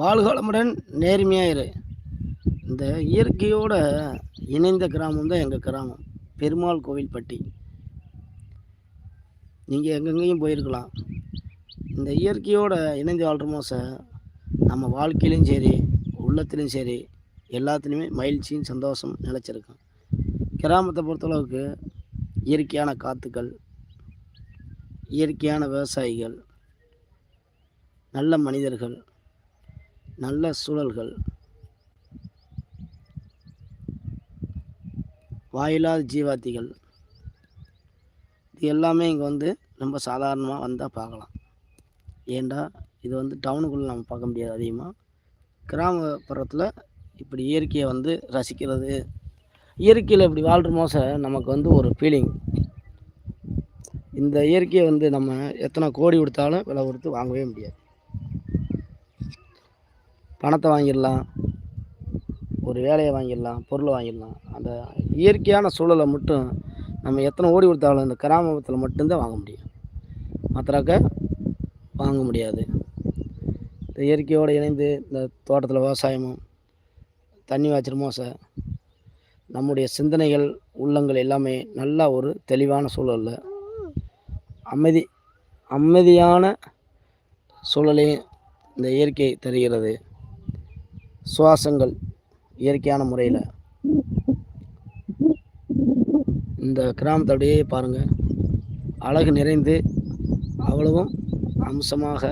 வாழ்காலமுடன் நேர்மையாயிரு. இந்த இயற்கையோட இணைந்த கிராமம் தான் எங்கள் கிராமம், பெருமாள் கோவில்பட்டி. நீங்கள் எங்கெங்கேயும் போயிருக்கலாம். இந்த இயற்கையோட இணைந்து வாழ்கிறோமோ சார், நம்ம வாழ்க்கையிலையும் சரி, உள்ளத்துலேயும் சரி, எல்லாத்துலேயுமே மகிழ்ச்சியும் சந்தோஷம் நிலச்சிருக்கும். கிராமத்தை பொறுத்தளவுக்கு இயற்கையான காற்றுக்கள், இயற்கையான விவசாயிகள், நல்ல மனிதர்கள், நல்ல சூழல்கள், வாயில்லாத ஜீவாத்திகள், இது எல்லாமே இங்கே வந்து ரொம்ப சாதாரணமாக வந்தால் பார்க்கலாம். ஏண்டா இது வந்து டவுனுக்குள்ளே நம்ம பார்க்க முடியாது. அதிகமாக கிராமப்புறத்தில் இப்படி இயற்கையை வந்து ரசிக்கிறது, இயற்கையில் இப்படி வாழ்கிறோமோ சார், நமக்கு வந்து ஒரு ஃபீலிங். இந்த இயற்கையை வந்து நம்ம எத்தனை கோடி கொடுத்தாலும் விலை கொடுத்து வாங்கவே முடியாது. பணத்தை வாங்கிடலாம், ஒரு வேலையை வாங்கிடலாம், பொருளை வாங்கிடலாம். அந்த இயற்கையான சூழலை மட்டும் நம்ம எத்தனை ஓடி கொடுத்தாலும் இந்த கிராமத்தில் மட்டும்தான் வாங்க முடியும், மற்றக்க வாங்க முடியாது. இந்த இயற்கையோடு இணைந்து இந்த தோட்டத்தில் விவசாயமும் தண்ணி வாய்ச்சிருமோ சார், நம்முடைய சிந்தனைகள் உள்ளங்கள் எல்லாமே நல்லா ஒரு தெளிவான சூழலில் அமைதியான சூழலையும் இந்த இயற்கை தருகிறது. சுவாசங்கள் இயற்கையான முறையில் இந்த கிராமத்தை அப்படியே பாருங்கள், அழகு நிறைந்து அவ்வளவும் அம்சமாக